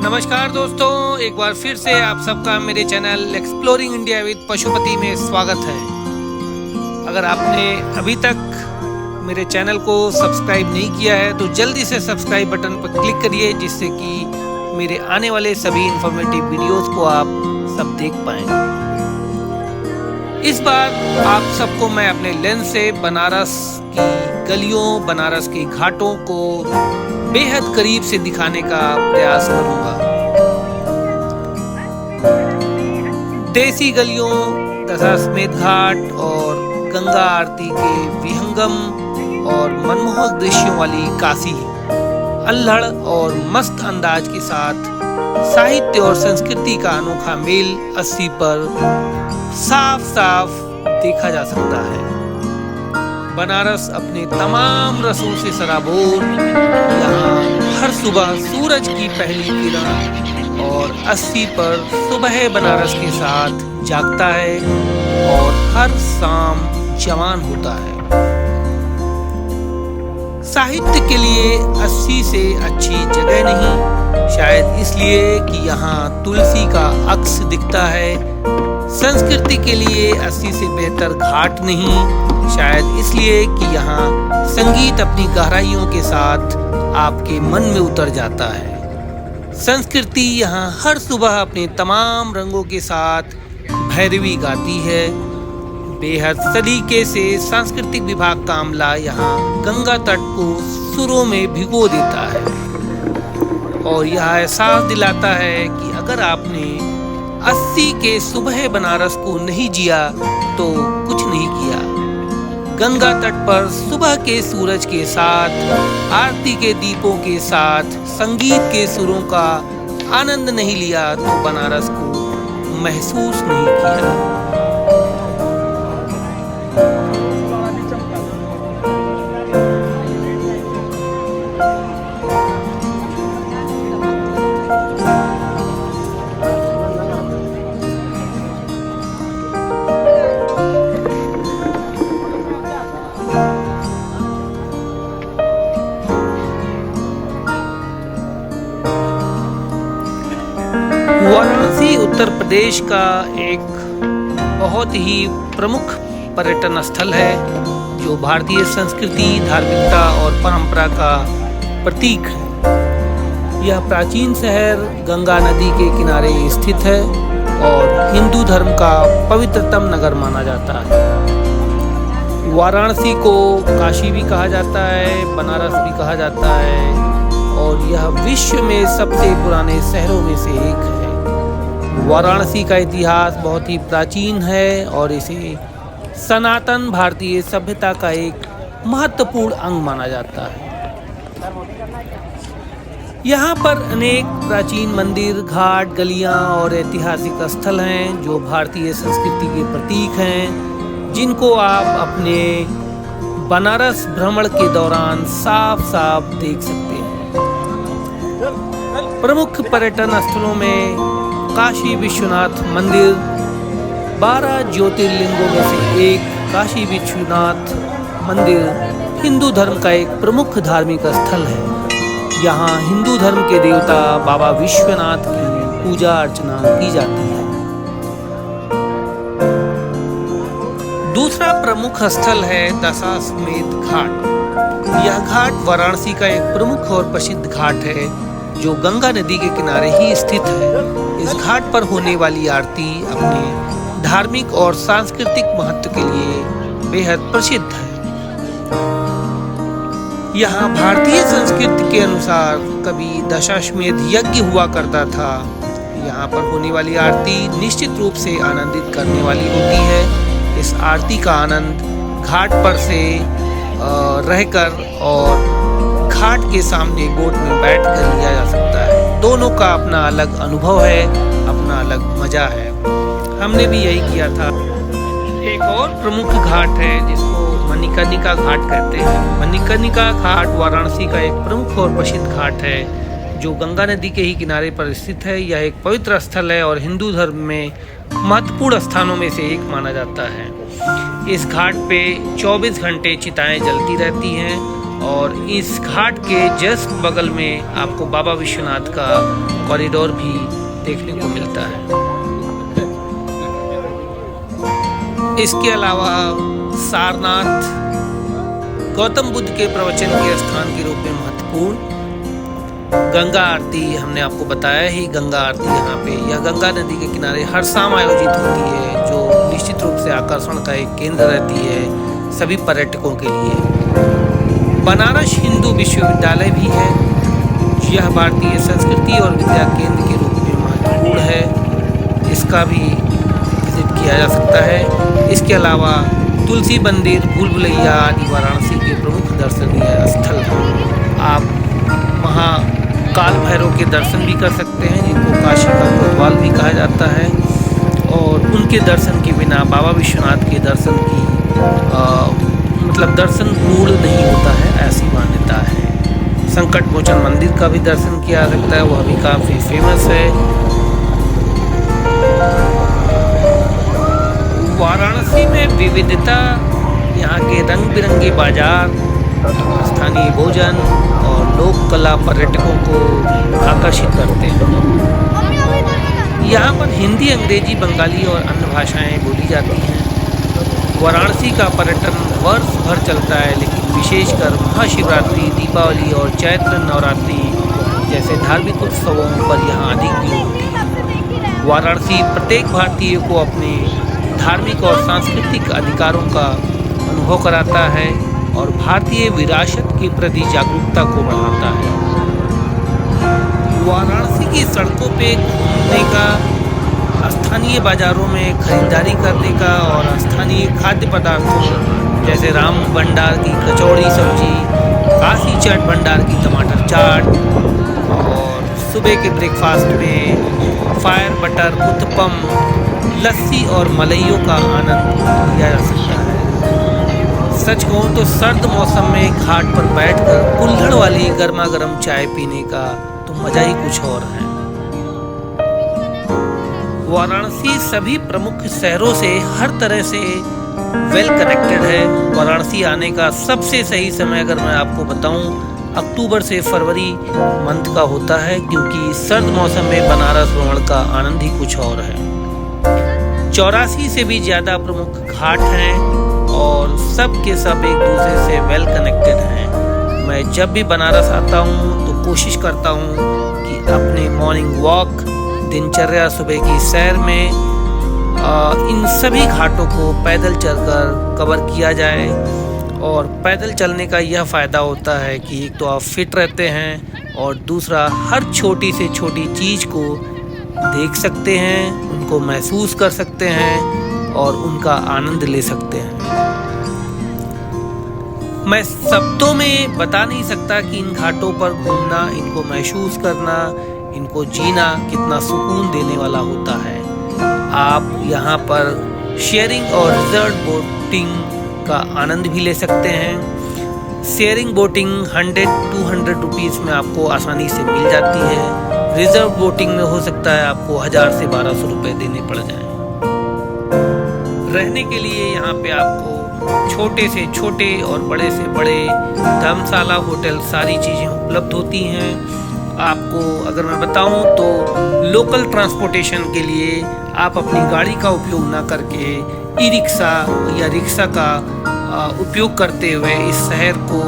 नमस्कार दोस्तों, एक बार फिर से आप सबका मेरे channel exploring India with Pashupati में स्वागत है। अगर आपने अभी तक मेरे चैनल को सब्सक्राइब नहीं किया है तो जल्दी से सब्सक्राइब बटन पर क्लिक करिए, जिससे कि मेरे आने वाले सभी इंफॉर्मेटिव वीडियोस को आप सब देख पाएं। इस बार आप सबको मैं अपने लेंस से बनारस की गलियों, बनारस के घाटों को बेहद करीब से दिखाने का प्रयास करूंगा। देसी गलियों, दशाश्वमेध घाट और गंगा आरती के विहंगम और मनमोहक दृश्यों वाली काशी अल्हड़ और मस्त अंदाज के साथ साहित्य और संस्कृति का अनोखा मेल अस्सी पर साफ साफ देखा जा सकता है। बनारस अपने तमाम रसों से सराबोर, यहाँ हर सुबह सूरज की पहली किरण और अस्सी पर सुबह बनारस के साथ जागता है और हर शाम जवान होता है। साहित्य के लिए अस्सी से अच्छी जगह नहीं, शायद इसलिए कि यहाँ तुलसी का अक्स दिखता है। संस्कृति के लिए अस्सी से बेहतर घाट नहीं, शायद इसलिए कि यहाँ संगीत अपनी गहराइयों के साथ आपके मन में उतर जाता है। संस्कृति यहाँ हर सुबह अपने तमाम रंगों के साथ भैरवी गाती है। बेहद सलीके से सांस्कृतिक विभाग का अमला यहाँ गंगा तट को सुरों में भिगो देता है और यह एहसास दिलाता है कि अगर आपने अस्सी के सुबह बनारस को नहीं जिया तो कुछ नहीं किया। गंगा तट पर सुबह के सूरज के साथ, आरती के दीपों के साथ, संगीत के सुरों का आनंद नहीं लिया तो बनारस को महसूस नहीं किया। वाराणसी उत्तर प्रदेश का एक बहुत ही प्रमुख पर्यटन स्थल है, जो भारतीय संस्कृति, धार्मिकता और परंपरा का प्रतीक है। यह प्राचीन शहर गंगा नदी के किनारे स्थित है और हिंदू धर्म का पवित्रतम नगर माना जाता है। वाराणसी को काशी भी कहा जाता है, बनारस भी कहा जाता है और यह विश्व में सबसे पुराने शहरों में से एक है। वाराणसी का इतिहास बहुत ही प्राचीन है और इसे सनातन भारतीय सभ्यता का एक महत्वपूर्ण अंग माना जाता है। यहाँ पर अनेक प्राचीन मंदिर, घाट, गलियाँ और ऐतिहासिक स्थल हैं जो भारतीय संस्कृति के प्रतीक हैं, जिनको आप अपने बनारस भ्रमण के दौरान साफ साफ देख सकते हैं। प्रमुख पर्यटन स्थलों में काशी विश्वनाथ मंदिर 12 ज्योतिर्लिंगों में से एक काशी विश्वनाथ मंदिर हिंदू धर्म का एक प्रमुख धार्मिक स्थल है। यहाँ हिंदू धर्म के देवता बाबा विश्वनाथ की पूजा अर्चना की जाती है। दूसरा प्रमुख स्थल है दशाश्वमेध घाट। यह घाट वाराणसी का एक प्रमुख और प्रसिद्ध घाट है जो गंगा नदी के किनारे ही स्थित है। इस घाट पर होने वाली आरती अपने धार्मिक और सांस्कृतिक महत्व के लिए बेहद प्रसिद्ध है। यहाँ भारतीय संस्कृति के अनुसार कभी दशाश्वमेध यज्ञ हुआ करता था। यहाँ पर होने वाली आरती निश्चित रूप से आनंदित करने वाली होती है। इस आरती का आनंद घाट पर से रहकर और घाट के सामने बोट में बैठकर लिया जा सकता है। दोनों का अपना अलग अनुभव है, अपना अलग मजा है। हमने भी यही किया था। एक और प्रमुख घाट है जिसको मणिकर्णिका घाट कहते हैं। मणिकर्णिका घाट वाराणसी का एक प्रमुख और प्रसिद्ध घाट है जो गंगा नदी के ही किनारे पर स्थित है। यह एक पवित्र स्थल है और हिंदू धर्म में महत्वपूर्ण स्थानों में से एक माना जाता है। इस घाट पे 24 घंटे चिताएं जलती रहती हैं और इस घाट के जस्ट बगल में आपको बाबा विश्वनाथ का कॉरिडोर भी देखने को मिलता है। इसके अलावा सारनाथ गौतम बुद्ध के प्रवचन के स्थान के रूप में महत्वपूर्ण। गंगा आरती हमने आपको बताया ही, गंगा आरती यहाँ पे यह गंगा नदी के किनारे हर शाम आयोजित होती है, जो निश्चित रूप से आकर्षण का एक केंद्र रहती है सभी पर्यटकों के लिए। बनारस हिंदू विश्वविद्यालय भी है, यह भारतीय संस्कृति और विद्या केंद्र के रूप में महत्वपूर्ण है, इसका भी विजिट किया जा सकता है। इसके अलावा तुलसी मंदिर, भूल भुलैया आदि वाराणसी के प्रमुख दर्शनीय स्थल हैं। आप वहाँ काल भैरव के दर्शन भी कर सकते हैं, जिनको काशी का कोतवाल भी कहा जाता है, और उनके दर्शन के बिना बाबा विश्वनाथ के दर्शन की मतलब दर्शन पूर्ण नहीं होता है, ऐसी मान्यता है। संकट मोचन मंदिर का भी दर्शन किया जा सकता है, वह भी काफ़ी फेमस है। वाराणसी में विविधता, यहाँ के रंग बिरंगे बाजार, स्थानीय भोजन और लोक कला पर्यटकों को आकर्षित करते हैं। यहाँ पर हिंदी, अंग्रेजी, बंगाली और अन्य भाषाएं बोली जाती हैं। वाराणसी का पर्यटन वर्ष भर चलता है, लेकिन विशेषकर महाशिवरात्रि, दीपावली और चैत्र नवरात्रि जैसे धार्मिक उत्सवों पर यहाँ अधिक भीड़ होती है। वाराणसी प्रत्येक भारतीय को अपने धार्मिक और सांस्कृतिक अधिकारों का अनुभव कराता है और भारतीय विरासत के प्रति जागरूकता को बढ़ाता है। वाराणसी की सड़कों पे घूमने का, स्थानीय बाजारों में खरीदारी करने का और स्थानीय खाद्य पदार्थों जैसे राम भंडार की कचौड़ी सब्जी, काशी चाट भंडार की टमाटर चाट और सुबह के ब्रेकफास्ट में फायर बटर उत्तपम, लस्सी और मलाइयों का आनंद लिया जा सकता है। सच कहूँ तो सर्द मौसम में घाट पर बैठकर कुल्हड़ वाली गर्मा गर्म चाय पीने का तो मजा ही कुछ और है। वाराणसी सभी प्रमुख शहरों से हर तरह से वेल कनेक्टेड है। वाराणसी आने का सबसे सही समय अगर मैं आपको बताऊं, अक्टूबर से फरवरी मंथ का होता है, क्योंकि सर्द मौसम में बनारस भ्रमण का आनंद ही कुछ और है। 84 से भी ज़्यादा प्रमुख घाट हैं और सब के सब एक दूसरे से वेल कनेक्टेड हैं। मैं जब भी बनारस आता हूँ तो कोशिश करता हूँ कि अपने मॉर्निंग वॉक, दिनचर्या, सुबह की सैर में इन सभी घाटों को पैदल चलकर कवर किया जाए। और पैदल चलने का यह फ़ायदा होता है कि एक तो आप फिट रहते हैं और दूसरा हर छोटी से छोटी चीज़ को देख सकते हैं, उनको महसूस कर सकते हैं और उनका आनंद ले सकते हैं। मैं शब्दों में बता नहीं सकता कि इन घाटों पर घूमना, इनको महसूस करना, इनको जीना कितना सुकून देने वाला होता है। आप यहाँ पर शेयरिंग और रिजर्व बोटिंग का आनंद भी ले सकते हैं। शेयरिंग बोटिंग 100-200 रुपीज़ में आपको आसानी से मिल जाती है। रिजर्व बोटिंग में हो सकता है आपको 1000 से 1200 रुपये देने पड़ जाएं। रहने के लिए यहाँ पे आपको छोटे से छोटे और बड़े से बड़े धर्मशाला, होटल, सारी चीज़ें उपलब्ध होती हैं। आपको अगर मैं बताऊं तो लोकल ट्रांसपोर्टेशन के लिए आप अपनी गाड़ी का उपयोग ना करके ई रिक्शा या रिक्शा का उपयोग करते हुए इस शहर को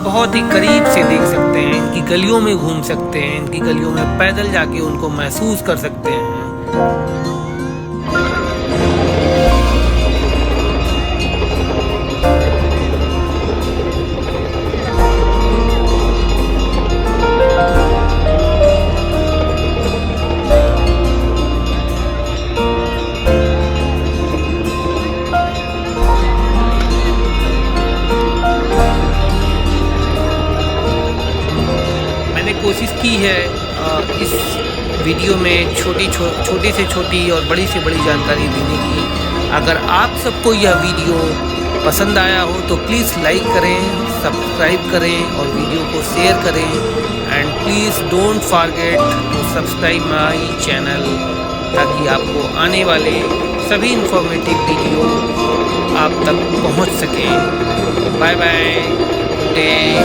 बहुत ही करीब से देख सकते हैं। इनकी गलियों में घूम सकते हैं, इनकी गलियों में पैदल जाके उनको महसूस कर सकते हैं। कोशिश की है इस वीडियो में छोटी से छोटी और बड़ी से बड़ी जानकारी देने की। अगर आप सबको यह वीडियो पसंद आया हो तो प्लीज़ लाइक करें, सब्सक्राइब करें और वीडियो को शेयर करें। And please don't forget to subscribe my channel, ताकि आपको आने वाले सभी इंफॉर्मेटिव वीडियो आप तक पहुंच सकें। Bye bye, good day.